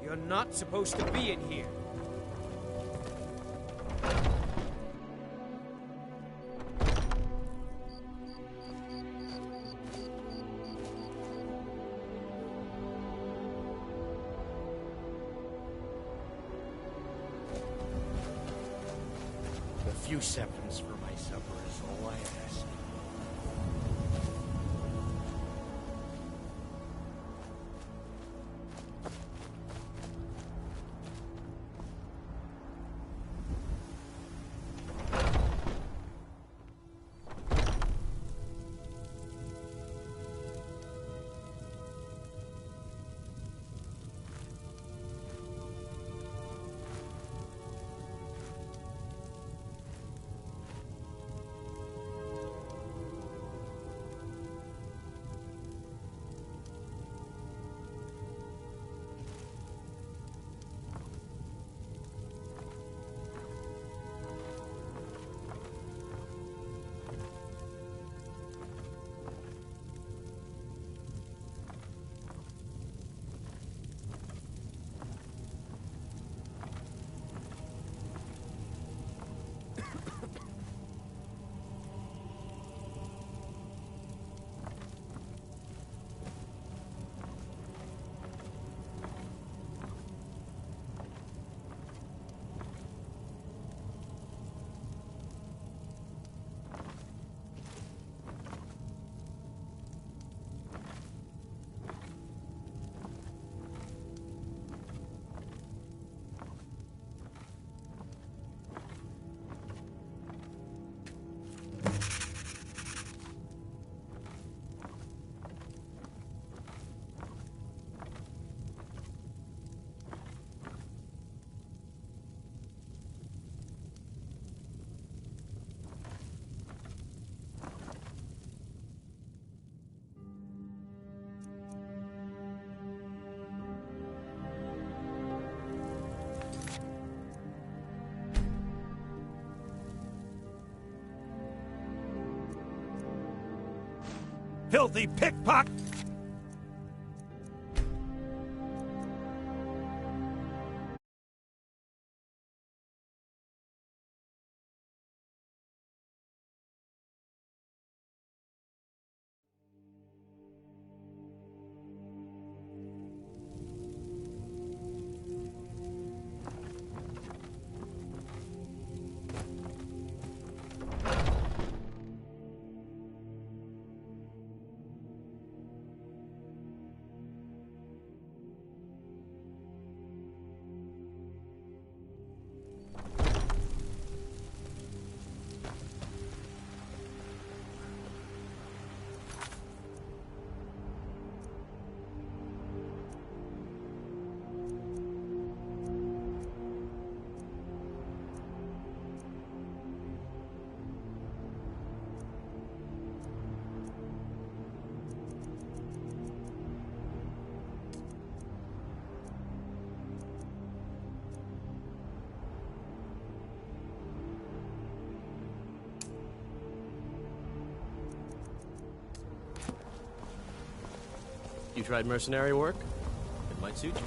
You're not supposed to be in here. A few seconds for my supper is all I ask. Filthy pickpocket! You tried mercenary work? It might suit you.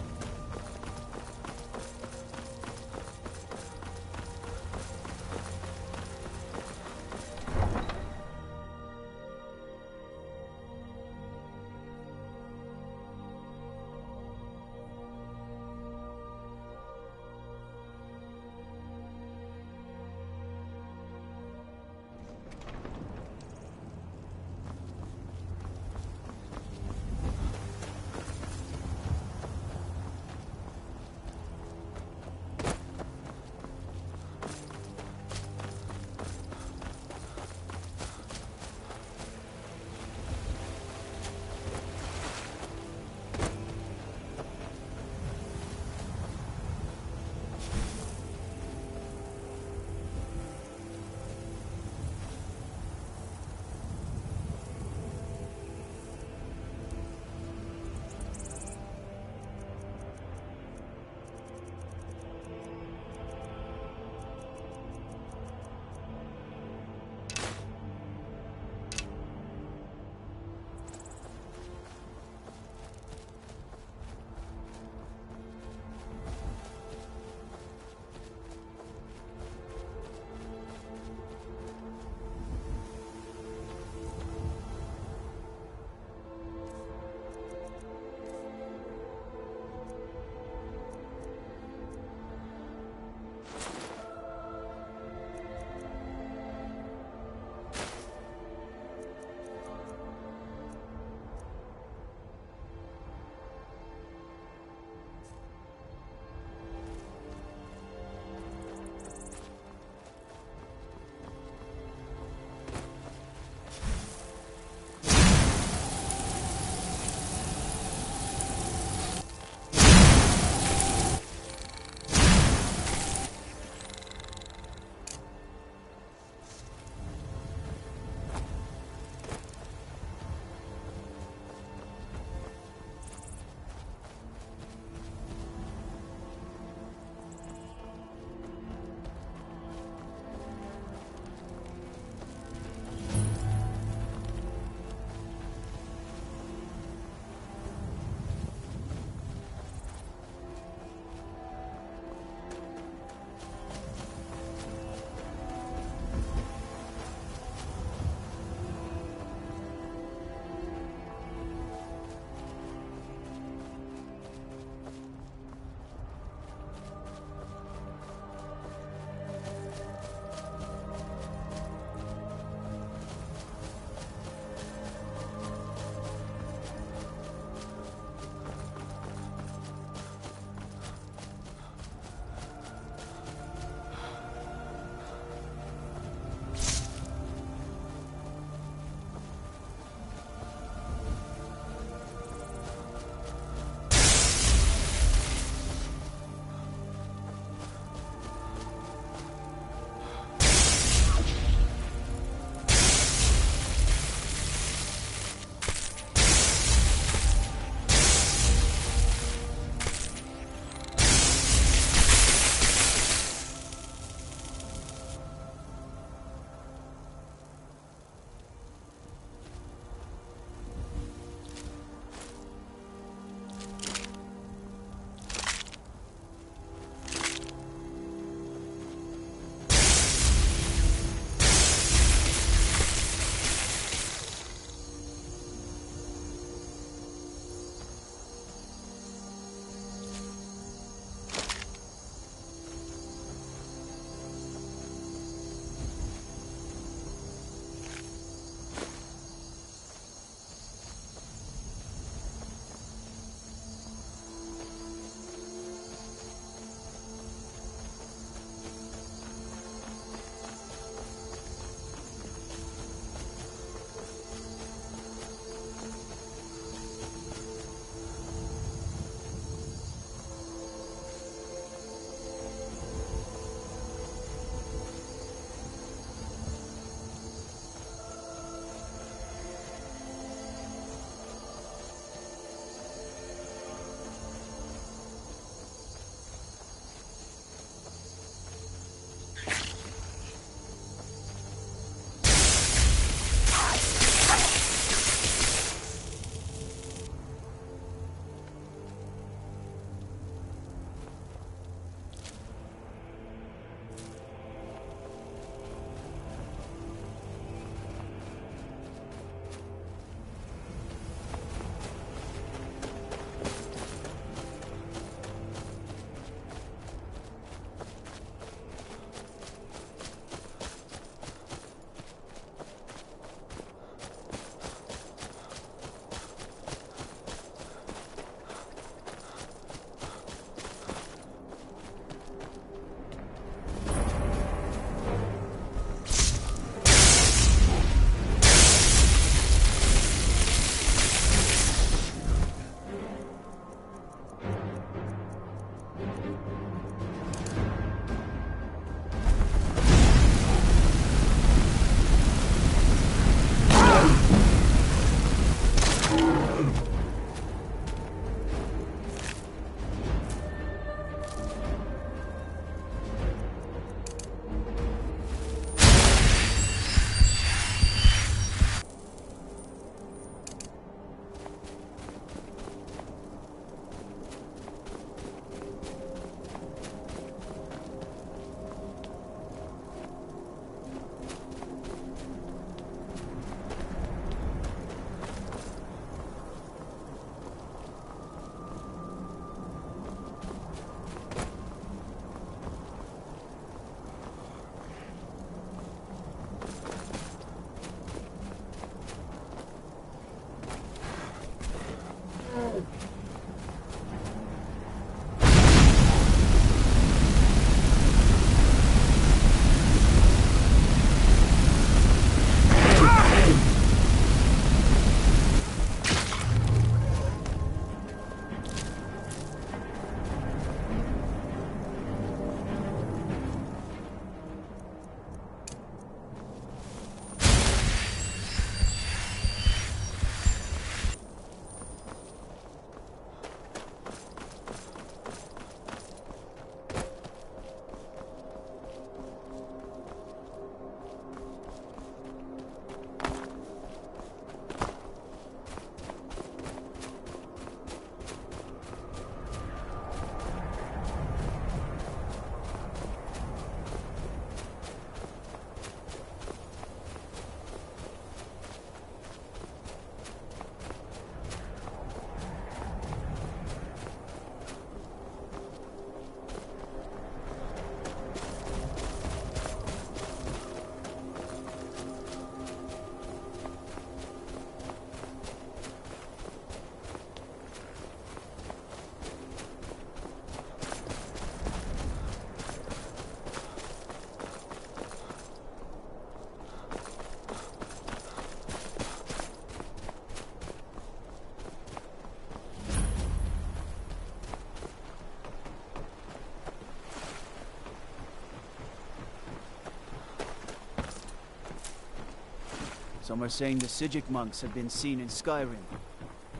Some are saying the Sijic monks have been seen in Skyrim.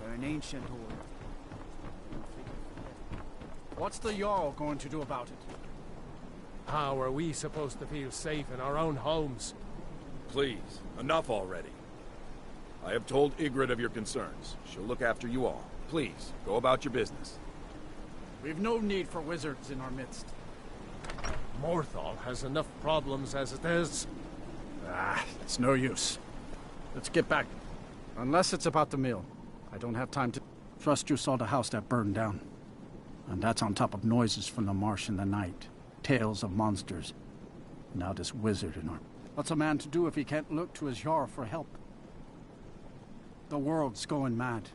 They're an ancient order. What's the Jarl going to do about it? How are we supposed to feel safe in our own homes? Please, enough already. I have told Ygritte of your concerns. She'll look after you all. Please, go about your business. We've no need for wizards in our midst. Morthal has enough problems as it is. It's no use. Let's get back. Unless it's about the mill. I don't have time to... Trust you saw the house that burned down. And that's on top of noises from the marsh in the night. Tales of monsters. Now this wizard in our... What's a man to do if he can't look to his Jarl for help? The world's going mad.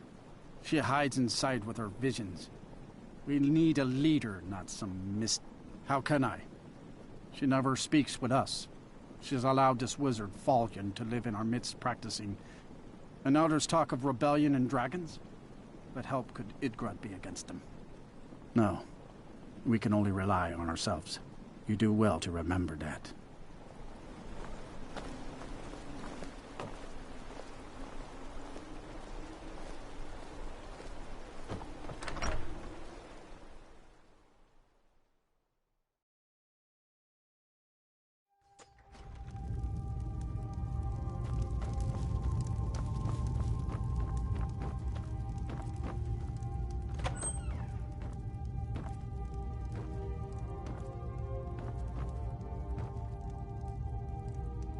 She hides inside with her visions. We need a leader, not some mist... How can I? She never speaks with us. She's allowed this wizard, Falcon, to live in our midst practicing. And now there's talk of rebellion and dragons? What help could Ygritte be against them? No. We can only rely on ourselves. You do well to remember that.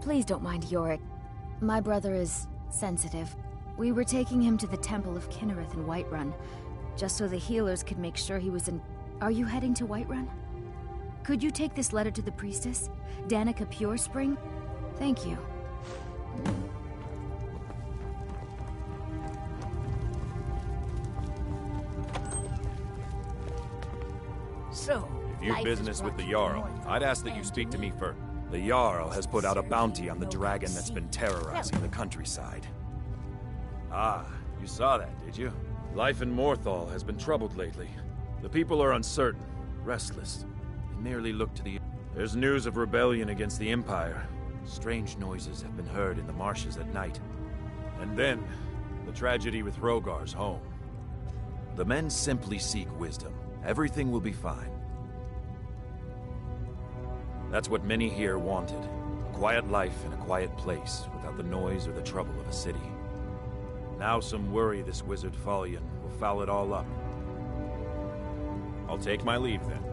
Please don't mind Yorick. My brother is sensitive. We were taking him to the Temple of Kinnereth in Whiterun, just so the healers could make sure he was in... Are you heading to Whiterun? Could you take this letter to the priestess? Danica Purespring? Thank you. So, If you've business with the Jarl, I'd ask that you speak to me first. The Jarl has put out a bounty on the dragon that's been terrorizing the countryside. Ah, you saw that, did you? Life in Morthal has been troubled lately. The people are uncertain, restless. They merely look to the... There's news of rebellion against the Empire. Strange noises have been heard in the marshes at night. And then, the tragedy with Rogar's home. The men simply seek wisdom. Everything will be fine. That's what many here wanted. A quiet life in a quiet place, without the noise or the trouble of a city. Now some worry this wizard Fallion will foul it all up. I'll take my leave then.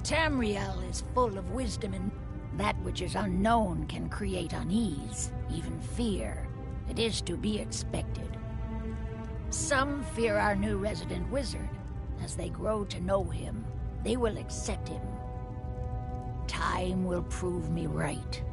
Tamriel is full of wisdom, and that which is unknown can create unease, even fear. It is to be expected. Some fear our new resident wizard. As they grow to know him, they will accept him. Time will prove me right.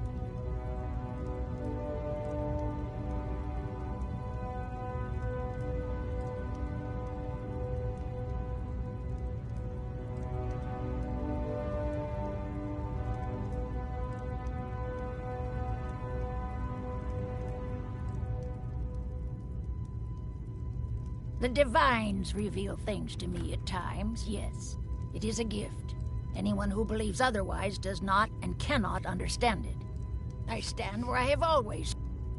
The Divines reveal things to me at times, yes. It is a gift. Anyone who believes otherwise does not and cannot understand it. I stand where I have always.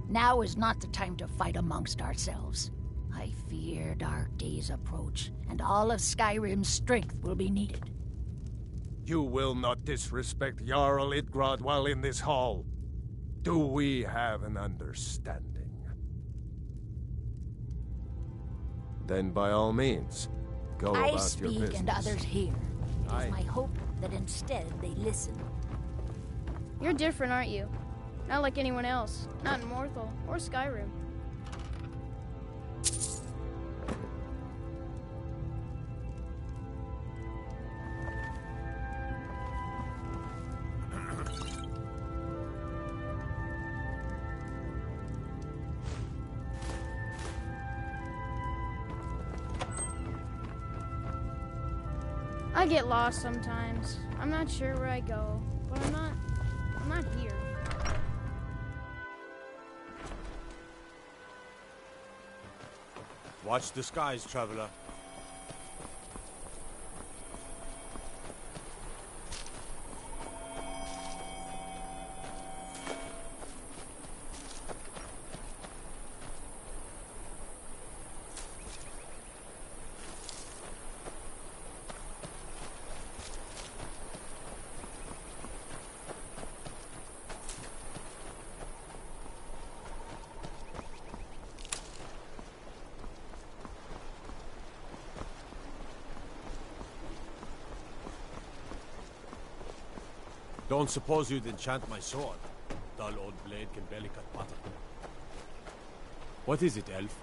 Now is not the time to fight amongst ourselves. I fear dark days approach, and all of Skyrim's strength will be needed. You will not disrespect Jarl Idgrod while in this hall. Do we have an understanding? Then by all means, go I about your speak business. and others hear. It is my hope that instead they listen. You're different, aren't you? Not like anyone else. Not in Morthal or Skyrim. I get lost sometimes. I'm not sure where I go, but I'm not here. Watch the skies, traveler. Don't suppose you'd enchant my sword. Dull old blade can barely cut butter. What is it, elf?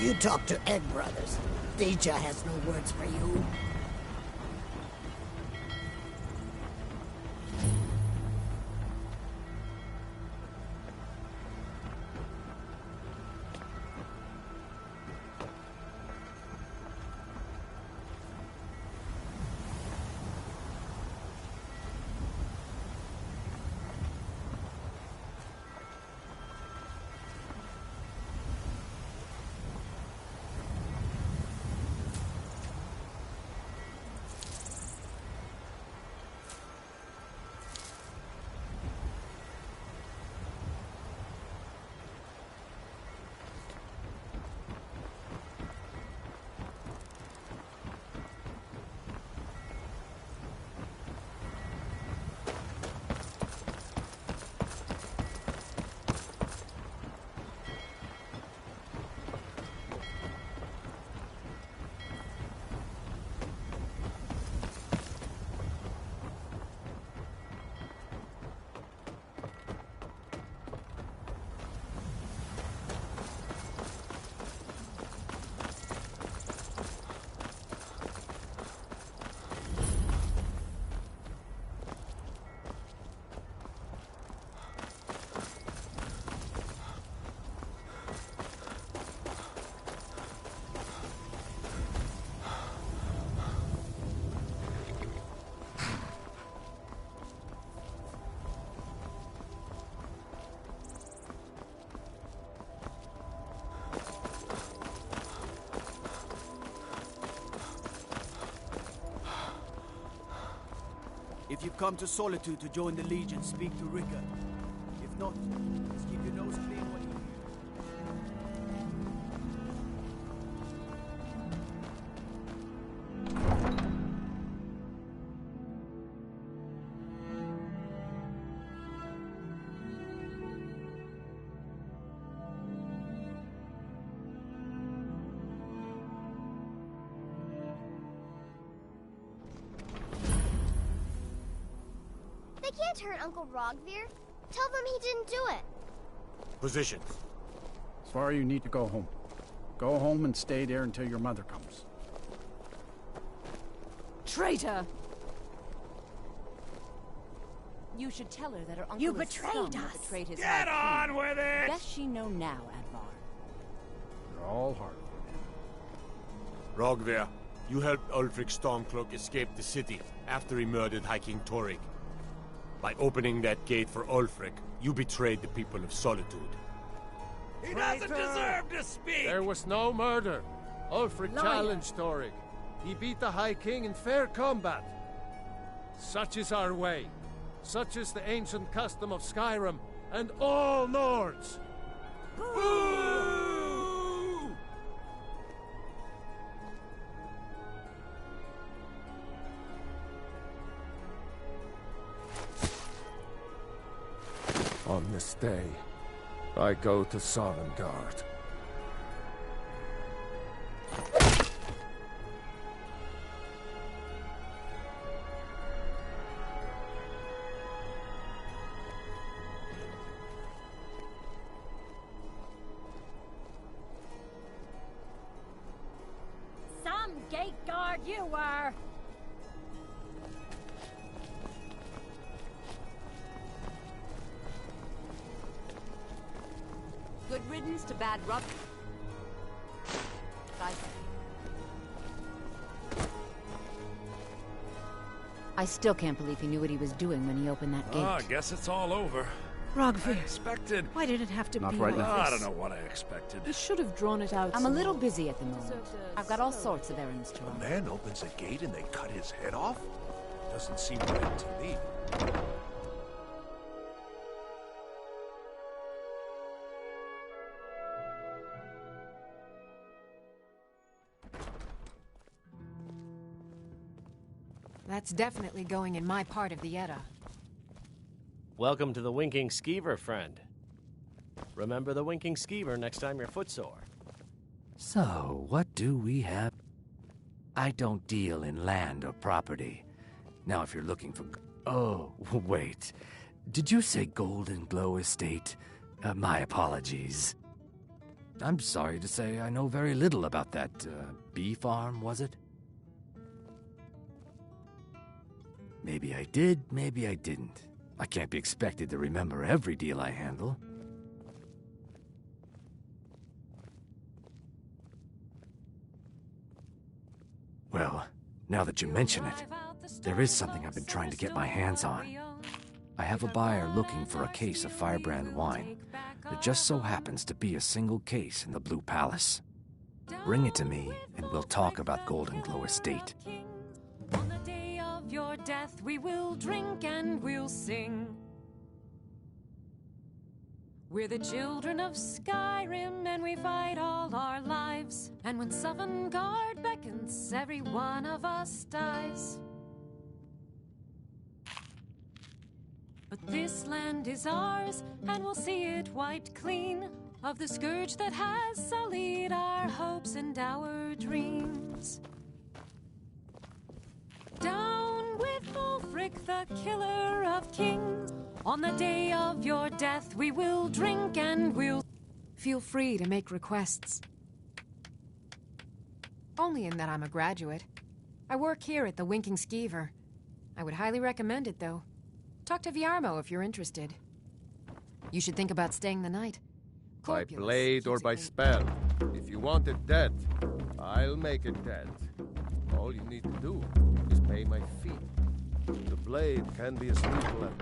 You talk to Egg Brothers. Deja has no words for you. If you've come to Solitude to join the Legion, speak to Ricker. If not, just keep your nose clean when you're here. They can't hurt Uncle Rogvir. Tell them he didn't do it. Positions. Sorry, you need to go home. Go home and stay there until your mother comes. Traitor! You should tell her that her uncle You is betrayed scum that us. betrayed his Get high on king. with it! Guess she know now, Advar. You're all hard. Rogvir, you helped Ulfric Stormcloak escape the city after he murdered High King Torrik. By opening that gate for Ulfric, you betrayed the people of Solitude. He doesn't deserve to speak! There was no murder. Ulfric challenged Torrik. He beat the High King in fair combat. Such is our way. Such is the ancient custom of Skyrim and all Nords. Boo! On this day, I go to Sovngarde. Some gate guard you were! Good riddance to bad rub. I still can't believe he knew what he was doing when he opened that gate. Oh, I guess it's all over. Rogvir, Expected. why did it have to Not be right like now. this? I don't know what I expected. You should have drawn it out. I'm a little busy at the moment. I've got all sorts of errands to run. A man opens a gate and they cut his head off? Doesn't seem right to me. That's definitely going in my part of the Edda. Welcome to the Winking Skeever, friend. Remember the Winking Skeever next time you're footsore. So, what do we have? I don't deal in land or property. Now, if you're looking for... Oh, wait. Did you say Golden Glow Estate? My apologies. I'm sorry to say I know very little about that, bee farm, was it? Maybe I did, maybe I didn't. I can't be expected to remember every deal I handle. Well, now that you mention it, there is something I've been trying to get my hands on. I have a buyer looking for a case of firebrand wine. There just so happens to be a single case in the Blue Palace. Bring it to me, and we'll talk about Golden Glow Estate. On the day of your death, we will drink and we'll sing. We're the children of Skyrim, and we fight all our lives. And when Sovngarde beckons, every one of us dies. But this land is ours, and we'll see it wiped clean of the scourge that has sullied our hopes and our dreams. Down with Ulfric, the killer of kings. On the day of your death, we will drink and we'll... Feel free to make requests. Only in that I'm a graduate. I work here at the Winking Skeever. I would highly recommend it, though. Talk to Viarmo if you're interested. You should think about staying the night. By blade or by spell. If you want it dead, I'll make it dead. All you need to do is pay my fee. The blade can be as lethal as...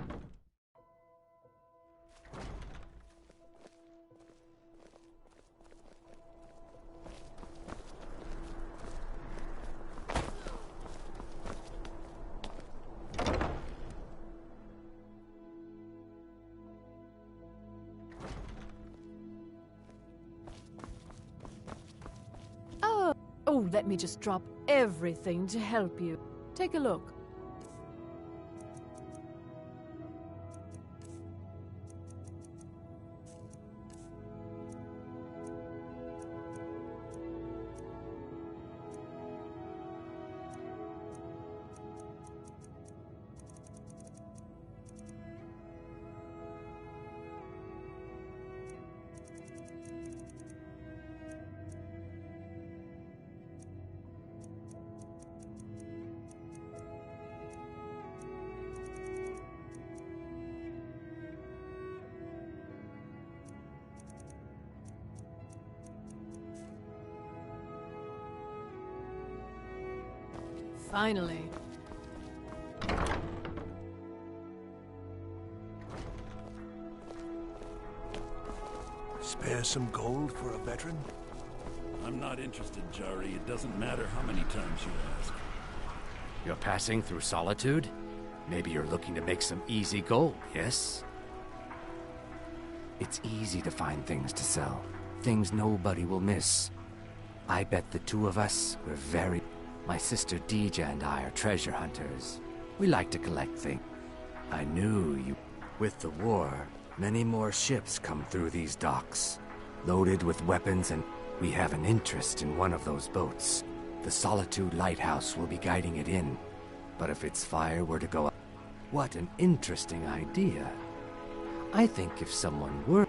Oh, let me just drop everything to help you. Take a look. Finally. Spare some gold for a veteran? I'm not interested, Jari. It doesn't matter how many times you ask. You're passing through Solitude? Maybe you're looking to make some easy gold, yes? It's easy to find things to sell. Things nobody will miss. I bet the two of us were very... My sister Dija and I are treasure hunters. We like to collect things. I knew you... With the war, many more ships come through these docks, loaded with weapons, and we have an interest in one of those boats. The Solitude Lighthouse will be guiding it in. But if its fire were to go out... What an interesting idea. I think if someone were...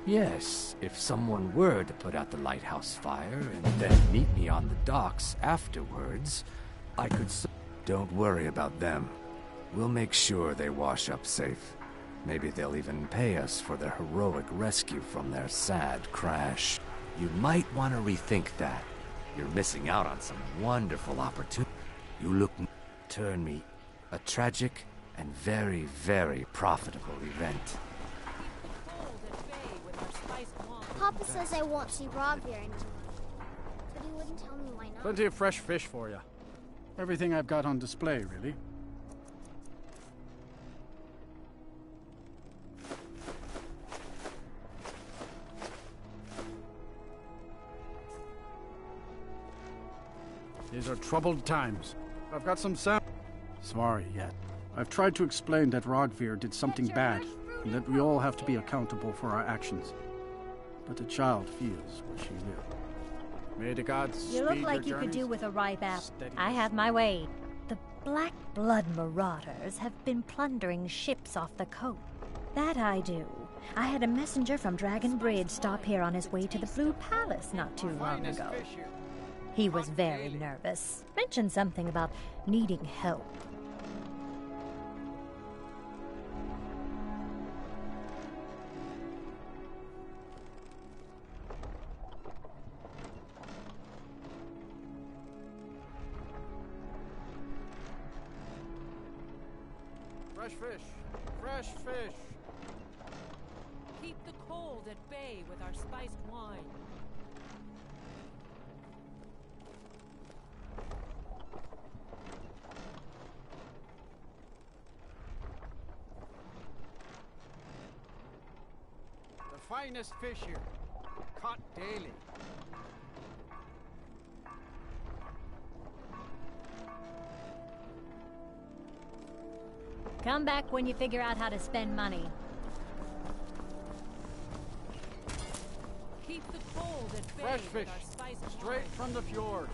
Yes, if someone were to put out the lighthouse fire and then meet me on the docks afterwards, I could... Don't worry about them. We'll make sure they wash up safe. Maybe they'll even pay us for their heroic rescue from their sad crash. You might want to rethink that. You're missing out on some wonderful opportunity. You look... Turn me... A tragic and very, very profitable event. Papa says I won't see Rogvir anymore, but he wouldn't tell me why not. Plenty of fresh fish for you. Everything I've got on display, really. These are troubled times. I've got some sound. Sorry yet. I've tried to explain that Rogvir did something bad, and that we all have to be accountable for our actions. But the child feels what she will. May the gods You look like you could do with a ripe apple. I have my way. The Black Blood Marauders have been plundering ships off the coast. That I do. I had a messenger from Dragon Bridge stop here on his way to the Blue Palace not too long ago. He was very nervous. Mentioned something about needing help. Fresh fish! Fresh fish! Keep the cold at bay with our spiced wine. The finest fish here. Caught daily. Come back when you figure out how to spend money. Keep the cold at bay Fresh with fish, our spiced straight wine. from the fjord.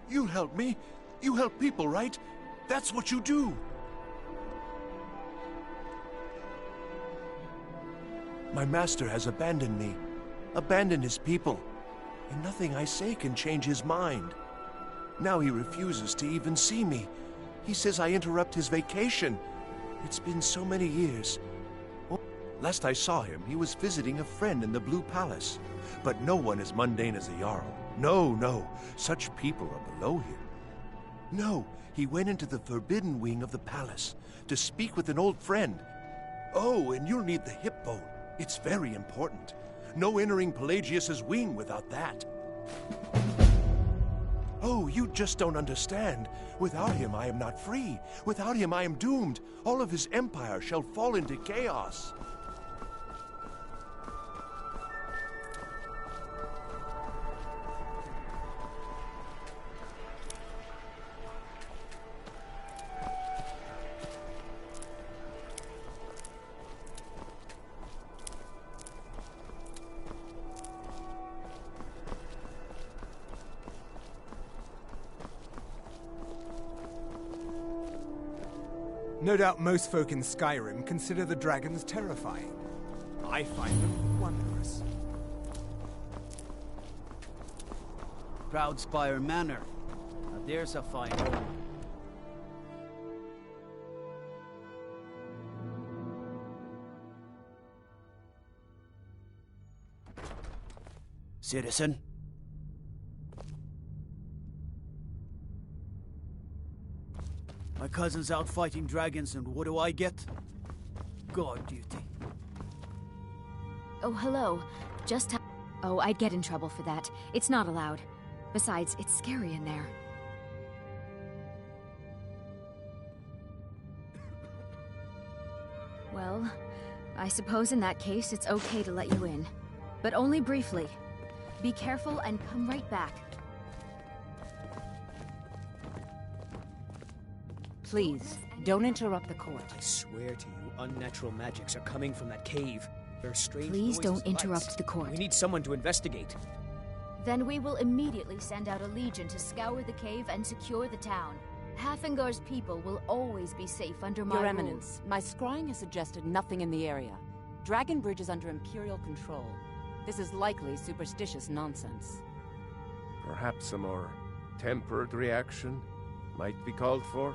You help me. You help people, right? That's what you do. My master has abandoned me, abandoned his people, and nothing I say can change his mind. Now he refuses to even see me. He says I interrupt his vacation. It's been so many years. Last I saw him, he was visiting a friend in the Blue Palace. But no one as mundane as the Jarl. No, such people are below him. No, he went into the forbidden wing of the palace to speak with an old friend. Oh, and you'll need the hip bone. It's very important. No entering Pelagius's wing without that. Oh, you just don't understand. Without him, I am not free. Without him, I am doomed. All of his empire shall fall into chaos. No doubt most folk in Skyrim consider the dragons terrifying. I find them wondrous. Proudspire Manor. Now there's a fine home. Citizen? My cousin's out fighting dragons, and what do I get? Guard duty. Oh, hello. Oh, I'd get in trouble for that. It's not allowed. Besides, it's scary in there. Well, I suppose in that case it's okay to let you in. But only briefly. Be careful and come right back. Please, don't interrupt the court. I swear to you, unnatural magics are coming from that cave. There are strange Please noises don't and lights. interrupt the court. We need someone to investigate. Then we will immediately send out a legion to scour the cave and secure the town. Hafingar's people will always be safe under my Your rule. Eminence, my scrying has suggested nothing in the area. Dragon Bridge is under Imperial control. This is likely superstitious nonsense. Perhaps a more tempered reaction might be called for?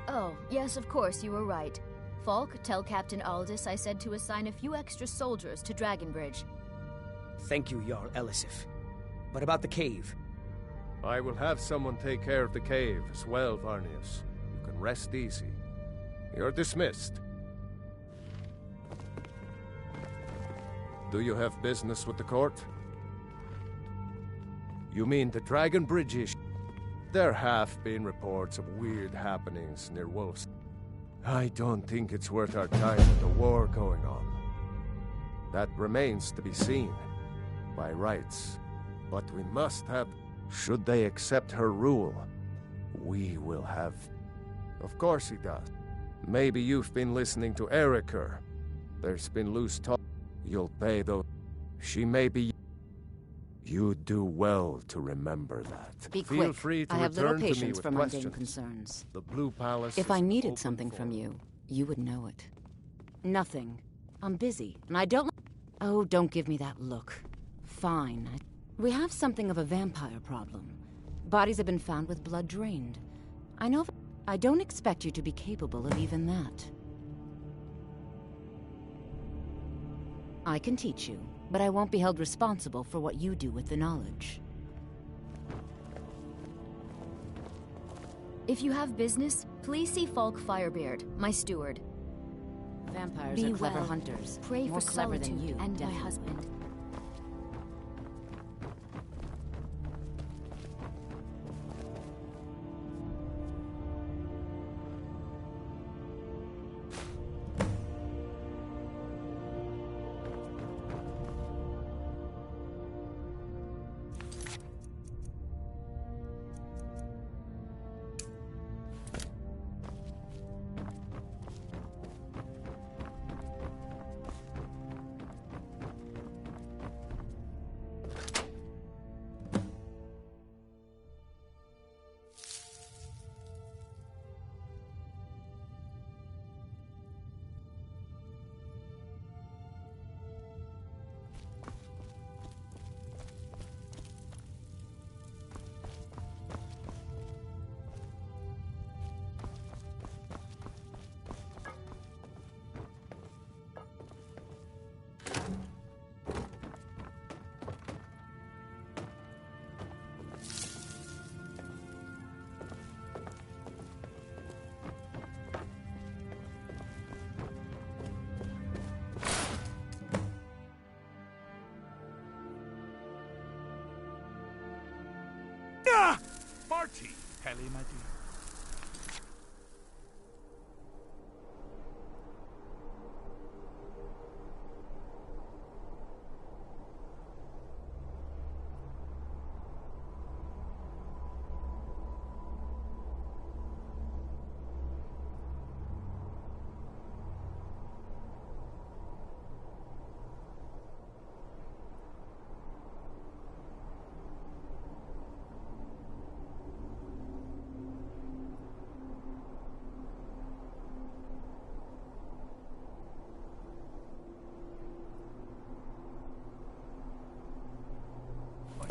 Oh, yes, of course, you were right. Falk, tell Captain Aldous I said to assign a few extra soldiers to Dragonbridge. Thank you, Jarl Elisif. But about the cave? I will have someone take care of the cave as well, Varnius. You can rest easy. You're dismissed. Do you have business with the court? You mean the Dragon Bridge issue? There have been reports of weird happenings near Wolf's. I don't think it's worth our time with the war going on. That remains to be seen, by rights. But we must have... Should they accept her rule, we will have... Of course he does. Maybe you've been listening to Eriker. There's been loose talk. You'll pay though. She may be... You'd do well to remember that. Be Feel quick. free to I have little return to me patience with for mundane questions. concerns. The Blue Palace If is I an needed open something from forum. you, you would know it. Nothing. I'm busy, and I don't... Oh, don't give me that look. Fine. We have something of a vampire problem. Bodies have been found with blood drained. I know... I don't expect you to be capable of even that. I can teach you, but I won't be held responsible for what you do with the knowledge. If you have business, please see Falk Firebeard, my steward. Vampires Be are clever well. hunters. Pray More for clever solitude than you, and my definitely. husband. Marty, Pelly, my dear.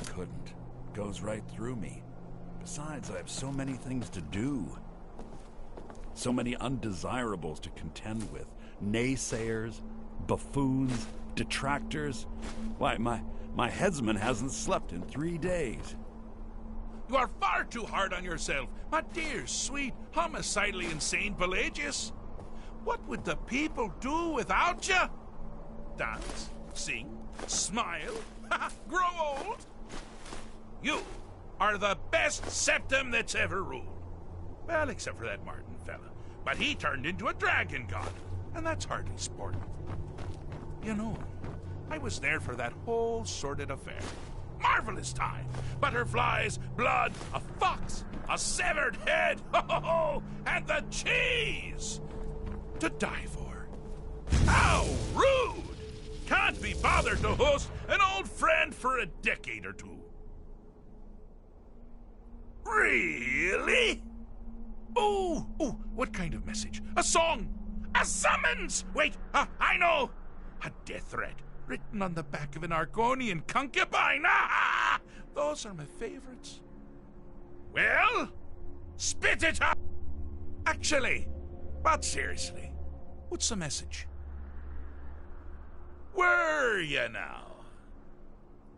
Couldn't. Goes right through me. Besides, I have so many things to do. So many undesirables to contend with. Naysayers, buffoons, detractors. Why, my headsman hasn't slept in 3 days. You are far too hard on yourself, my dear, sweet, homicidally insane Pelagius. What would the people do without you? Dance, sing, smile, grow old? You are the best septum that's ever ruled. Well, except for that Martin fella. But he turned into a dragon god, and that's hardly sport. You know, I was there for that whole sordid affair. Marvelous time. Butterflies, blood, a fox, a severed head, and the cheese to die for. How rude! Can't be bothered to host an old friend for a decade or two. Really? Oh, what kind of message? A song? A summons? Wait, I know. A death threat written on the back of an Argonian concubine. Those are my favorites. Well, spit it out. Actually, but seriously, what's the message? Were you now?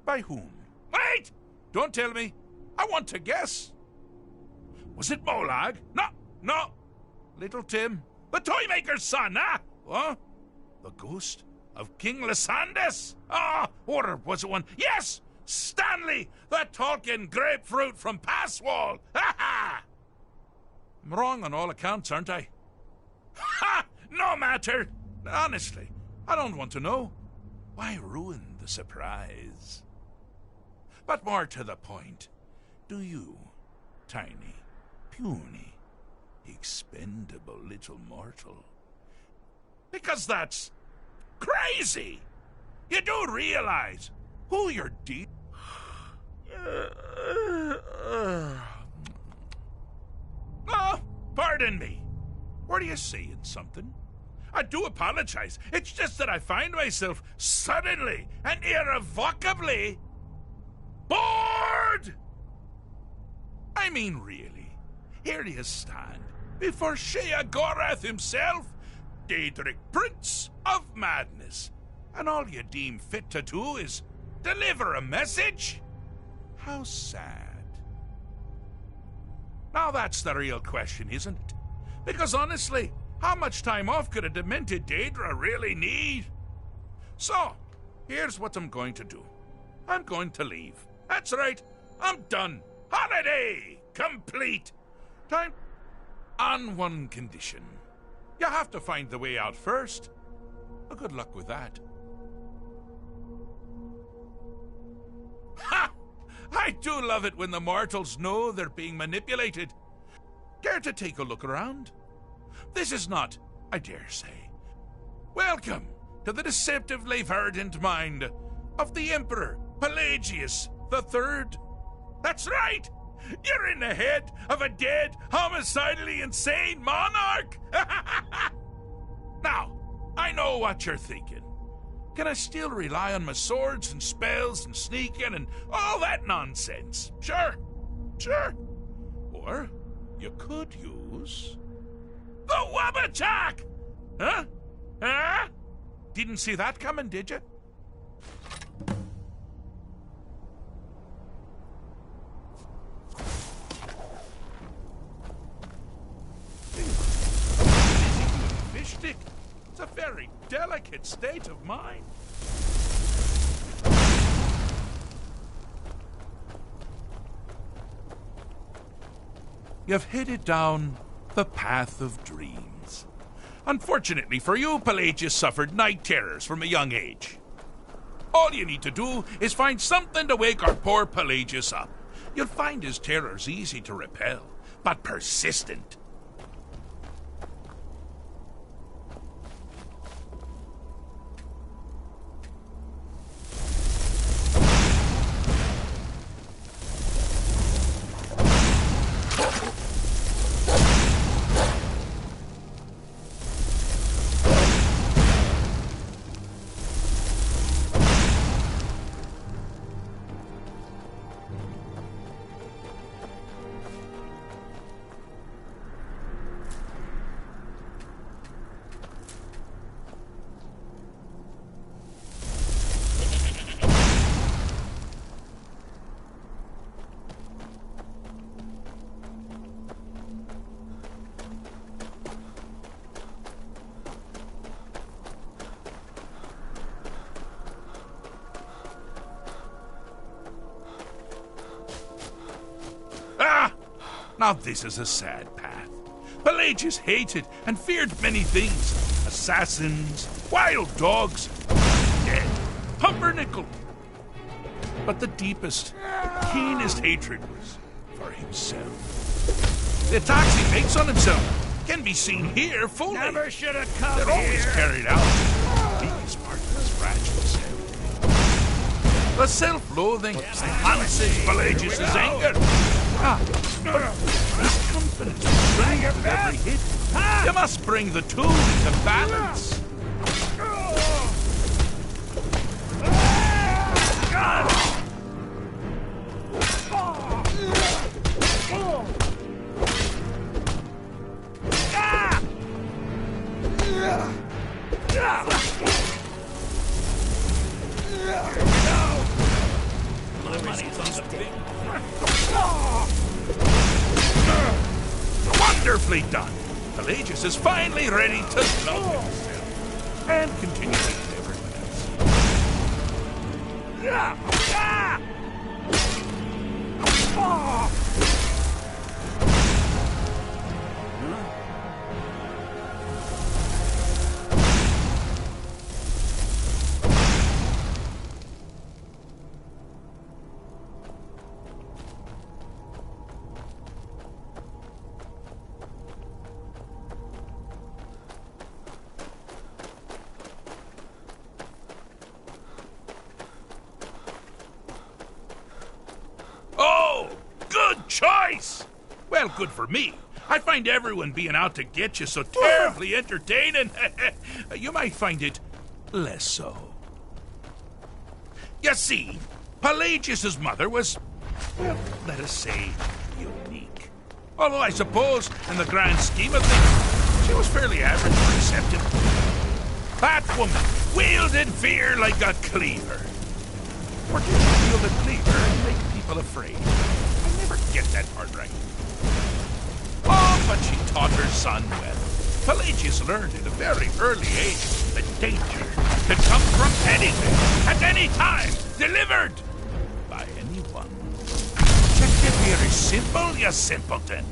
By whom? Wait! Don't tell me. I want to guess. Was it Molag? No. Little Tim, the Toymaker's son, huh? What? The ghost of King Lysandas? Or was it one? Yes! Stanley, the talking grapefruit from Passwall! Ha! I'm wrong on all accounts, aren't I? Ha! No matter. Honestly, I don't want to know. Why ruin the surprise? But more to the point, do you, tiny, puny, expendable little mortal, because that's crazy! You do realize who you're Oh, pardon me. Were you saying something? I do apologize. It's just that I find myself suddenly and irrevocably bored! I mean, really. Here you stand before Sheogorath himself, Daedric Prince of Madness, and all you deem fit to do is deliver a message? How sad. Now that's the real question, isn't it? Because honestly, how much time off could a demented Daedra really need? So, here's what I'm going to do. I'm going to leave. That's right, I'm done. Holiday complete. Time on one condition. You have to find the way out first. Well, good luck with that. Ha! I do love it when the mortals know they're being manipulated. Care to take a look around? This is not, I dare say. Welcome to the deceptively verdant mind of the Emperor Pelagius III. That's right! You're in the head of a dead, homicidally insane monarch! Now, I know what you're thinking. Can I still rely on my swords and spells and sneaking and all that nonsense? Sure. Or you could use the Wabachak! Huh? Didn't see that coming, did you? Fish stick. It's a very delicate state of mind. You've headed down the path of dreams. Unfortunately for you, Pelagius suffered night terrors from a young age. All you need to do is find something to wake our poor Pelagius up. You'll find his terrors easy to repel, but persistent. Now this is a sad path. Pelagius hated and feared many things. Assassins, wild dogs, dead, pumpernickel. But the deepest, keenest hatred was for himself. The attacks he makes on himself can be seen here fully. Never should have come They're always here. carried out in the deepest part of his fragile self. The self-loathing enhances Pelagius' anger. But his confidence is stronger with every hit. You must bring the two into balance. Wonderfully done. Pelagius is finally ready to love himself and continue to live everyone else. good for me. I find everyone being out to get you so terribly entertaining. You might find it less so. You see, Pelagius's mother was, well, let us say, unique. Although I suppose, in the grand scheme of things, she was fairly average for accepting. That woman wielded fear like a cleaver. Or did she wield a cleaver and make people afraid? I never get that part right. Oh, but she taught her son well. Pelagius learned at a very early age that danger could come from anywhere, at any time, delivered by anyone. Objective here is simple, you simpleton.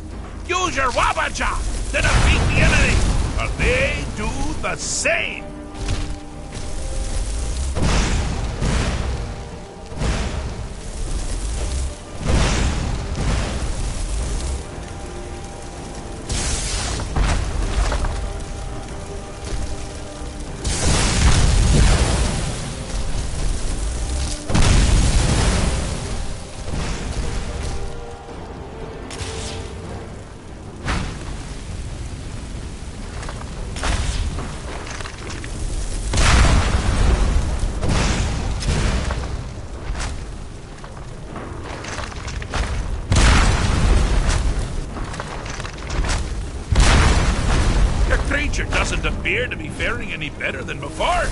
Use your wabaja to defeat the enemy, or they do the same. Doesn't appear to be faring any better than before.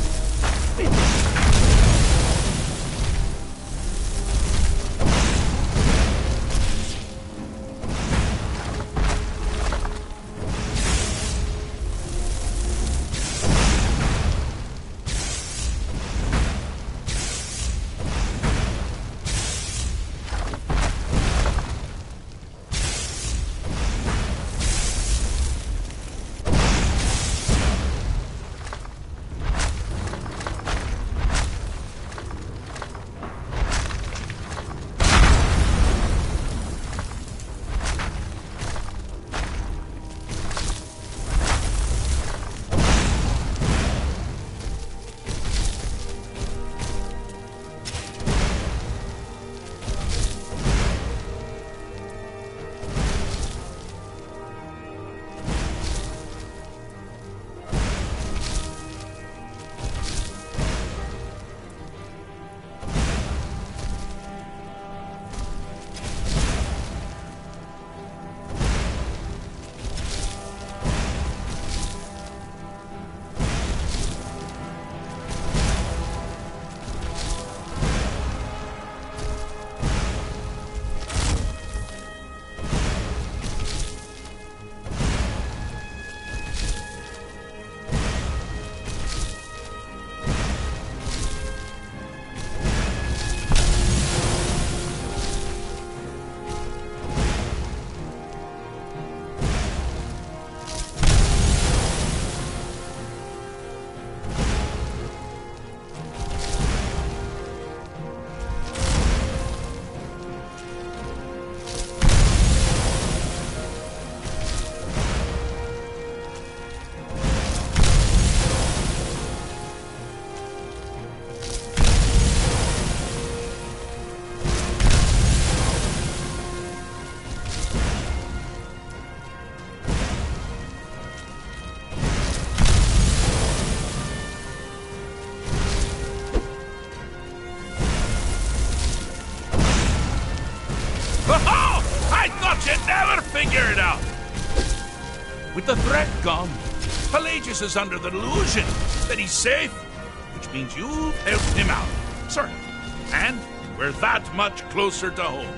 Figure it out. With the threat gone, Pelagius is under the delusion that he's safe, which means you've helped him out. Sort of. And we're that much closer to home.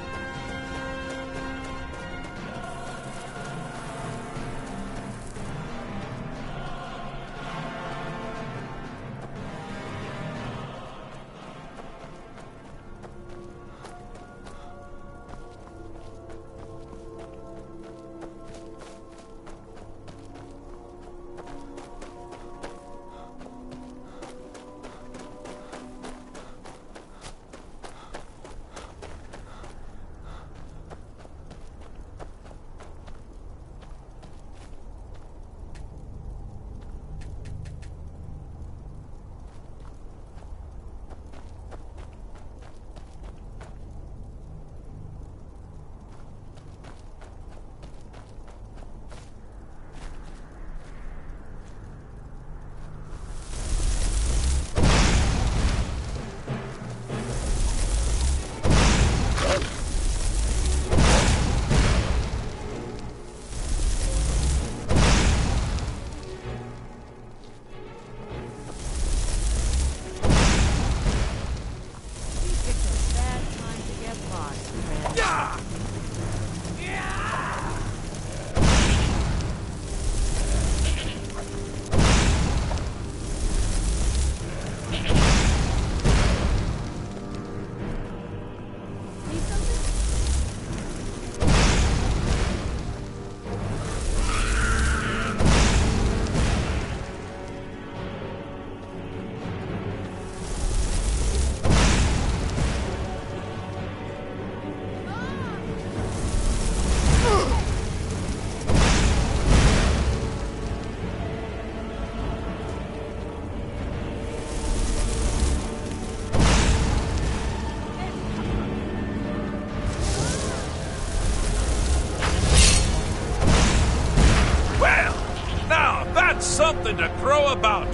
crow about?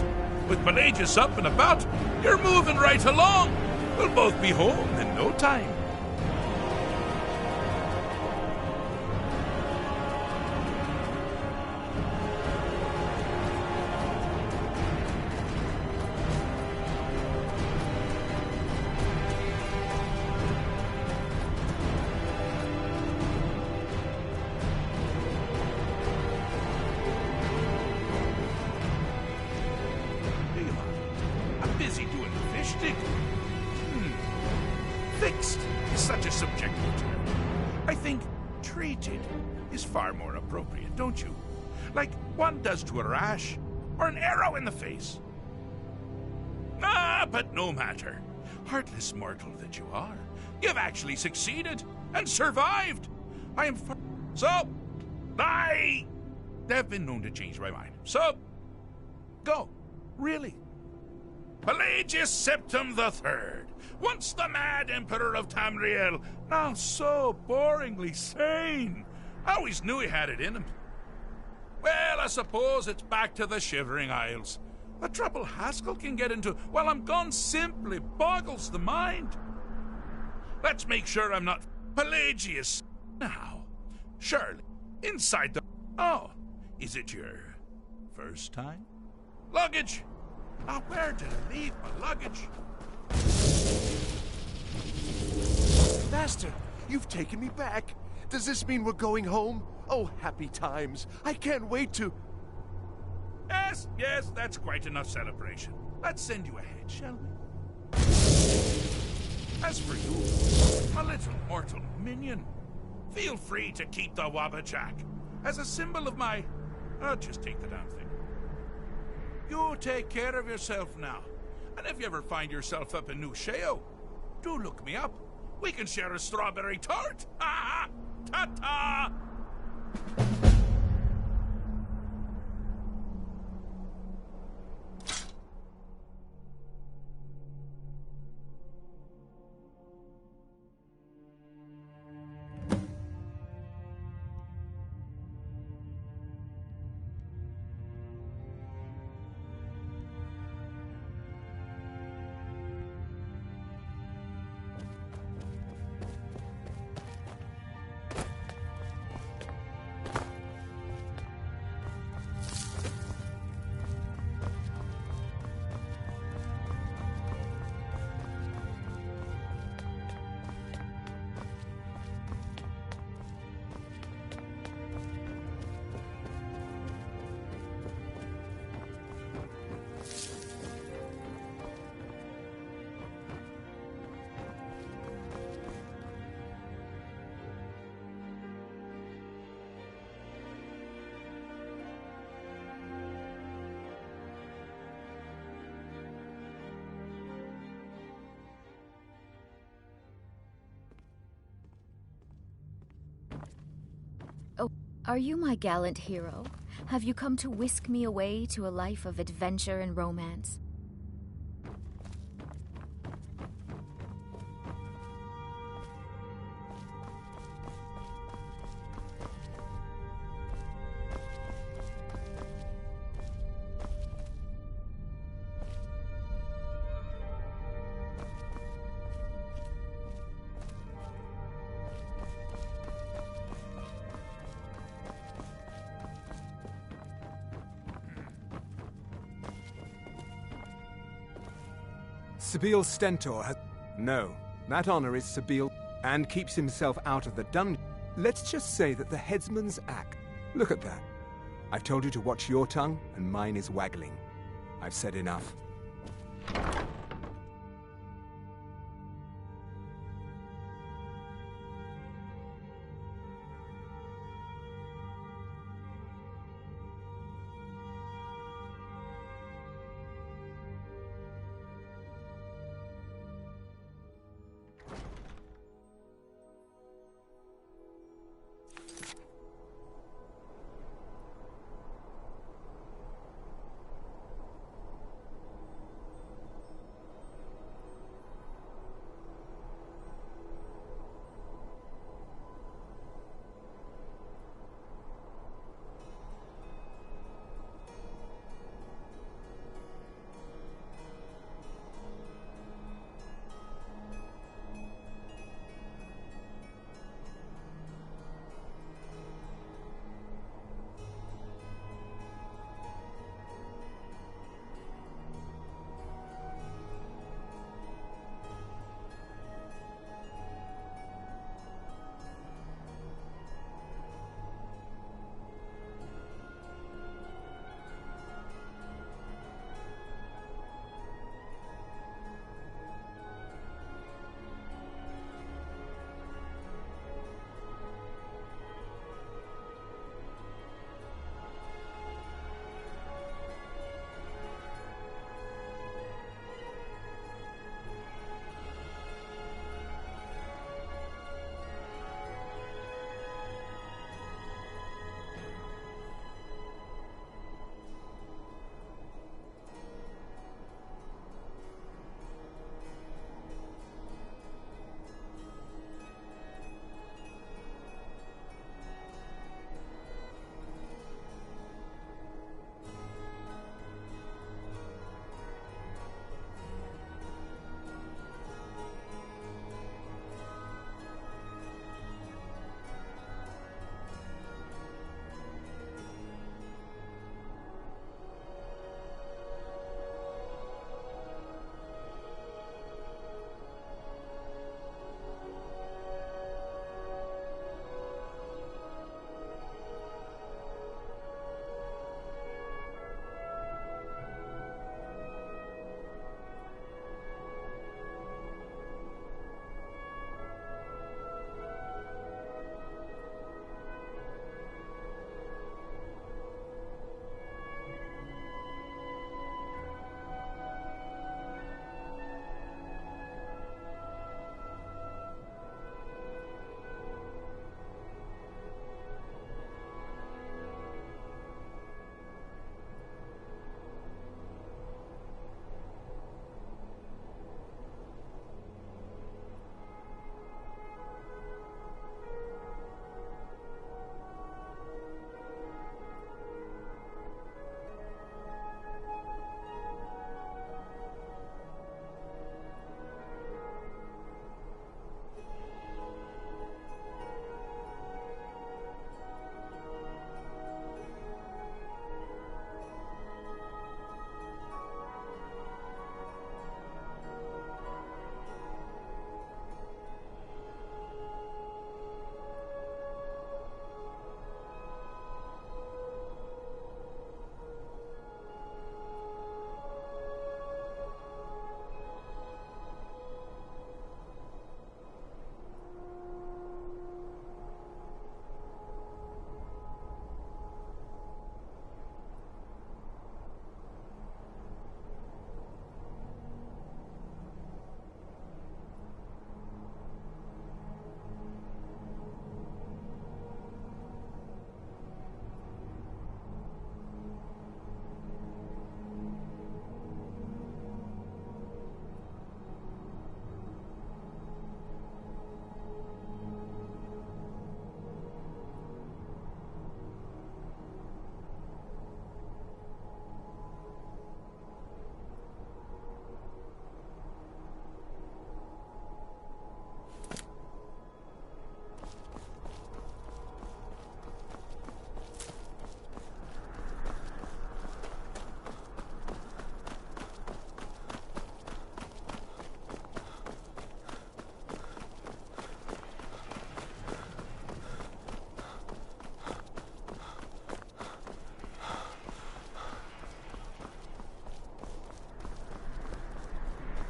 With Pelagius up and about, you're moving right along. We'll both be home in no time. Fixed is such a subjective term. I think treated is far more appropriate, don't you? Like one does to a rash or an arrow in the face. But no matter. Heartless mortal that you are, you've actually succeeded and survived. I am so I have been known to change my mind. So go, really. Pelagius Septim the Third, once the mad emperor of Tamriel, now so boringly sane. I always knew he had it in him. Well, I suppose it's back to the Shivering Isles. The trouble Haskell can get into while I'm gone simply boggles the mind. Let's make sure I'm not Pelagius now. Surely, inside the... Oh, is it your first time? Luggage! Now, where did I leave my luggage? Master, you've taken me back. Does this mean we're going home? Oh, happy times. I can't wait to... Yes, that's quite enough celebration. Let's send you ahead, shall we? As for you, my little mortal minion, feel free to keep the Wabbajack as a symbol of my... just take the damn thing. You take care of yourself now. And if you ever find yourself up in New Sheo, do look me up. We can share a strawberry tart. Ha ha! Ta-ta! Oh, are you my gallant hero? Have you come to whisk me away to a life of adventure and romance? Sabeel Stentor has... No, that honor is Sabeel, and keeps himself out of the dungeon. Let's just say that the headsman's act... Look at that. I've told you to watch your tongue, and mine is waggling. I've said enough.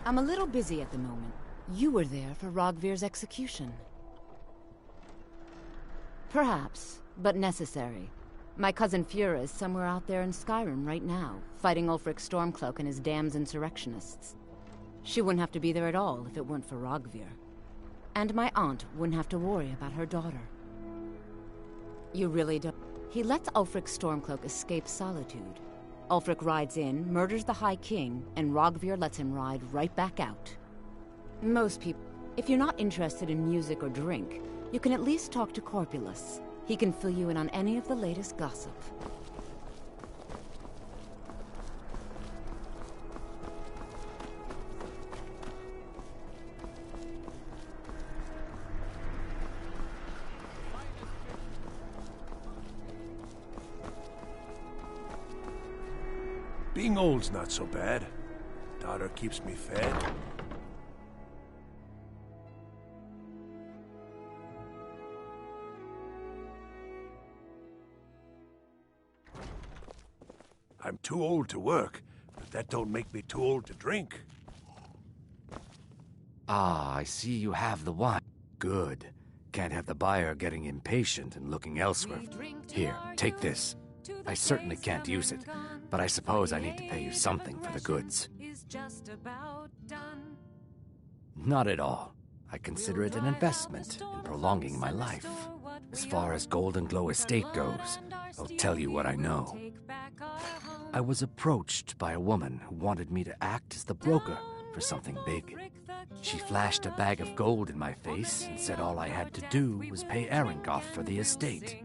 I'm a little busy at the moment. You were there for Rogvir's execution. Perhaps, but necessary. My cousin Fura is somewhere out there in Skyrim right now, fighting Ulfric Stormcloak and his damned insurrectionists. She wouldn't have to be there at all if it weren't for Rogvir. And my aunt wouldn't have to worry about her daughter. You really don't... He lets Ulfric Stormcloak escape solitude. Ulfric rides in, murders the High King, and Rogvir lets him ride right back out. Most people... If you're not interested in music or drink, you can at least talk to Corpulus. He can fill you in on any of the latest gossip. Being old's not so bad. Daughter keeps me fed. I'm too old to work, but that don't make me too old to drink. Ah, I see you have the wine. Good. Can't have the buyer getting impatient and looking elsewhere. Here, take this. I certainly can't use it, but I suppose I need to pay you something for the goods. Not at all. I consider it an investment in prolonging my life. As far as Golden Glow Estate goes, I'll tell you what I know. I was approached by a woman who wanted me to act as the broker for something big. She flashed a bag of gold in my face and said all I had to do was pay Arengoth for the estate.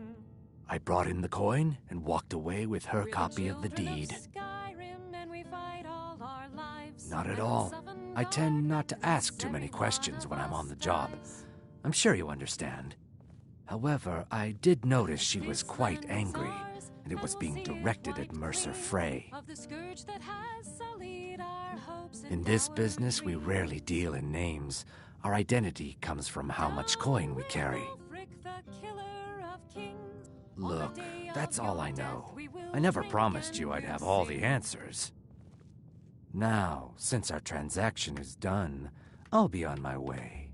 I brought in the coin and walked away with her copy of the deed. Not at all. I tend not to ask too many questions when I'm on the job. I'm sure you understand. However, I did notice she was quite angry, and it was being directed at Mercer Frey. In this business, we rarely deal in names. Our identity comes from how much coin we carry. Look, that's all I know. I never promised you I'd have all the answers. Now, since our transaction is done, I'll be on my way.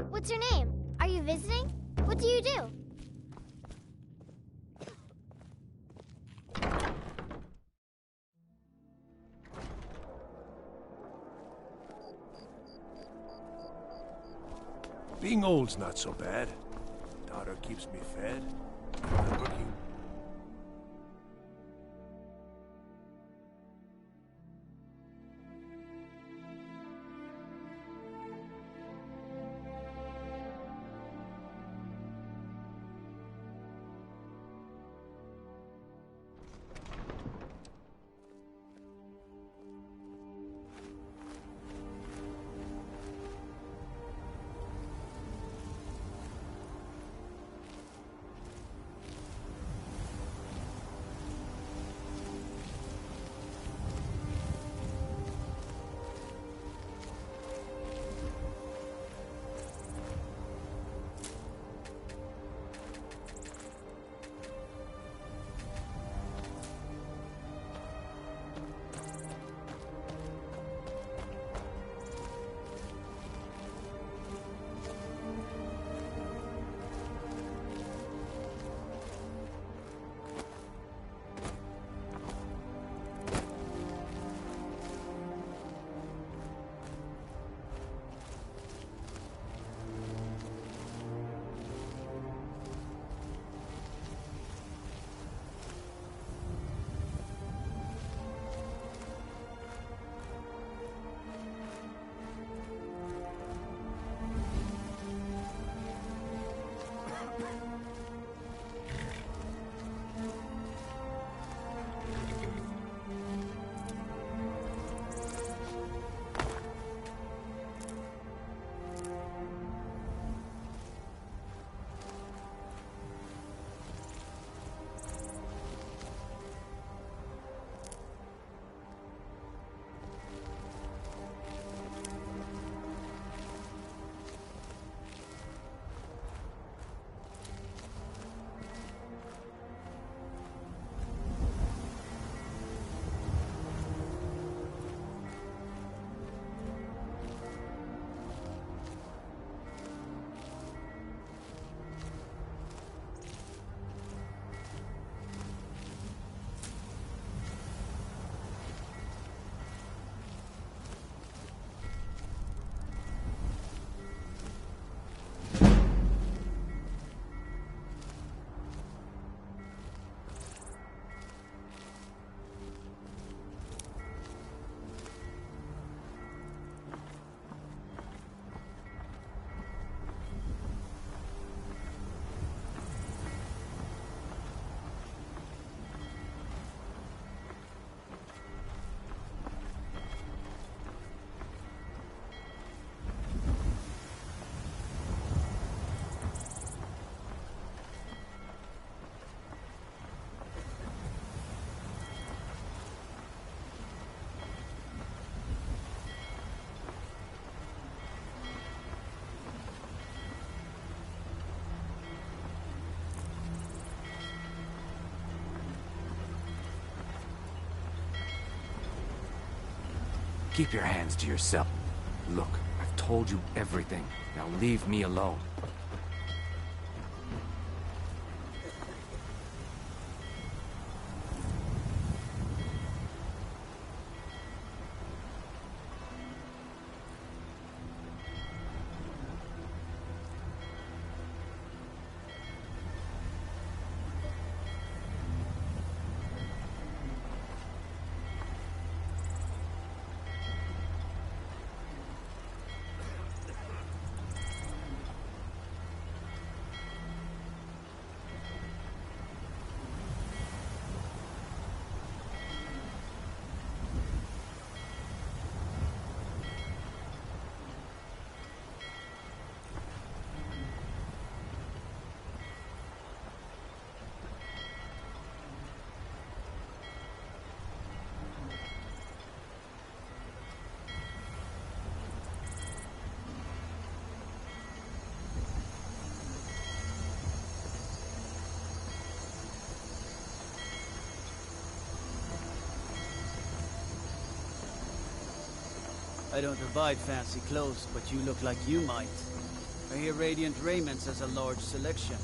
What's your name? Are you visiting? What do you do? Being old's not so bad. Daughter keeps me fed. I'm working. Keep your hands to yourself. Look, I've told you everything. Now leave me alone. I don't provide fancy clothes, but you look like you might. I hear Radiant Raiments has a large selection.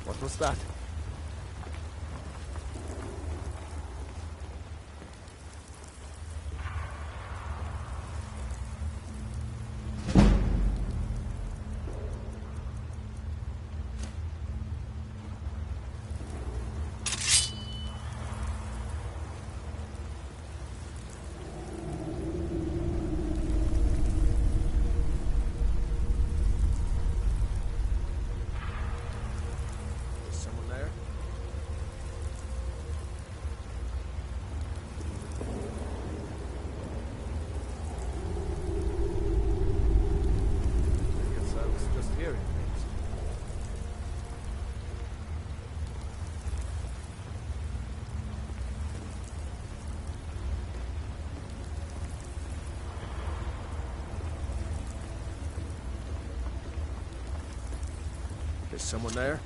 What was that? Is someone there?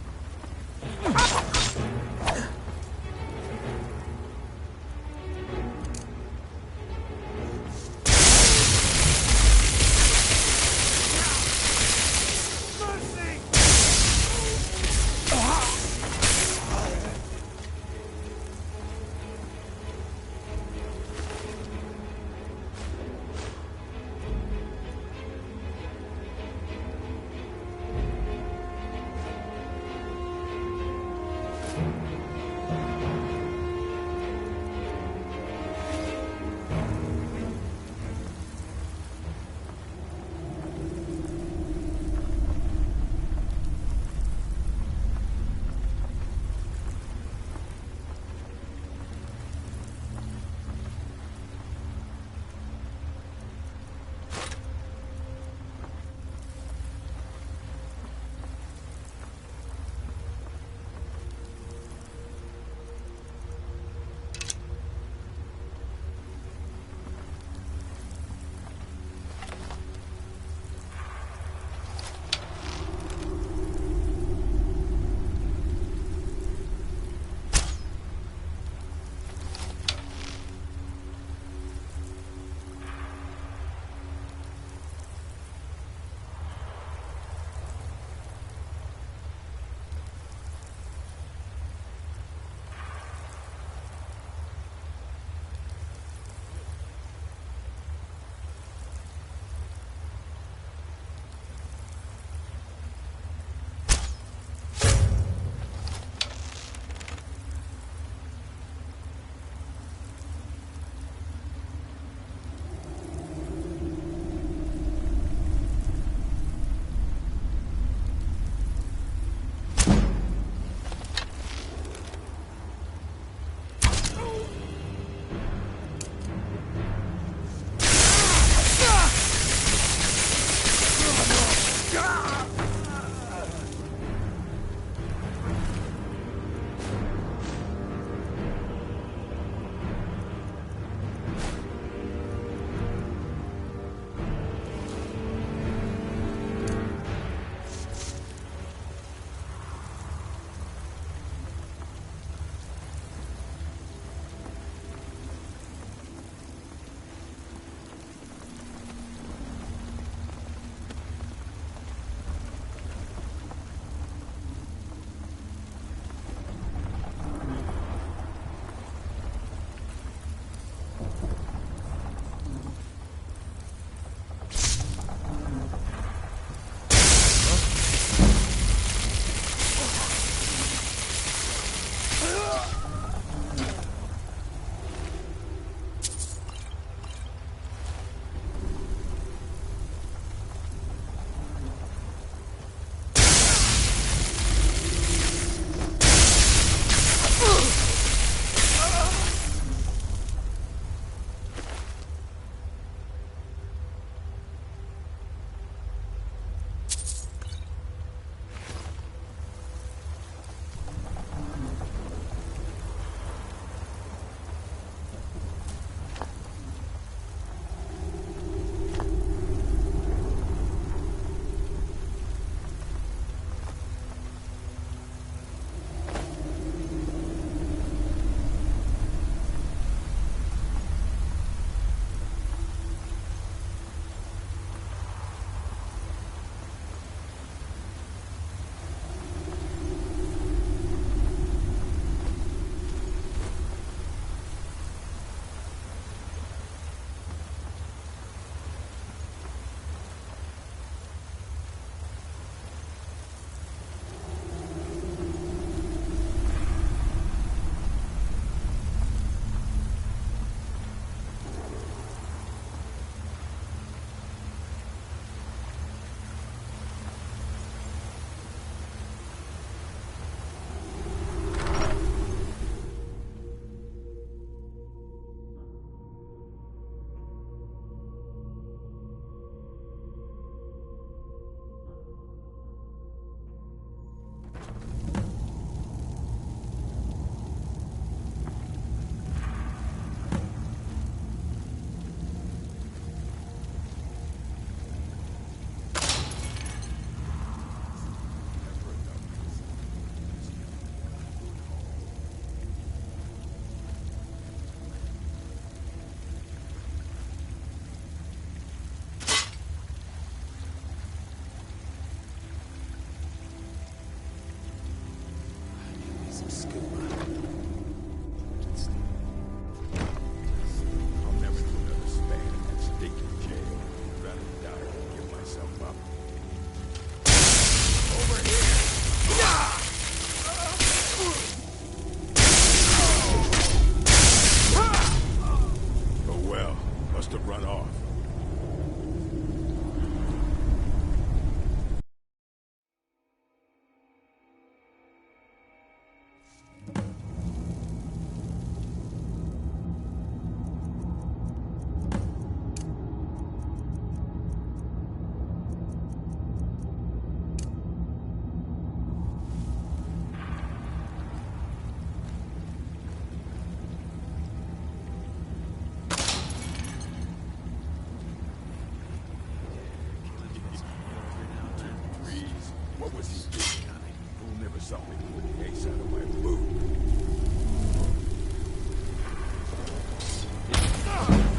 saw me pull the ace out of my boot.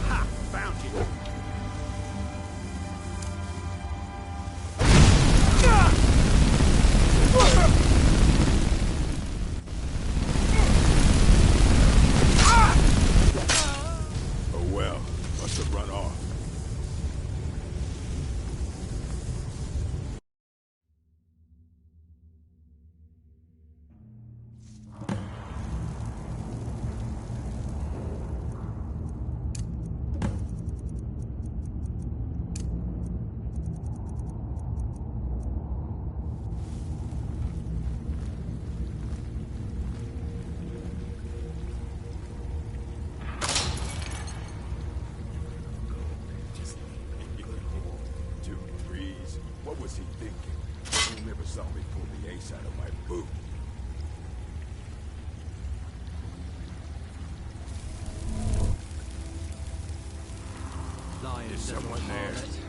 Ha! Found you. Oh well, must have run off. What was he thinking? He never saw me pull the ace out of my boot. Lion Is someone there?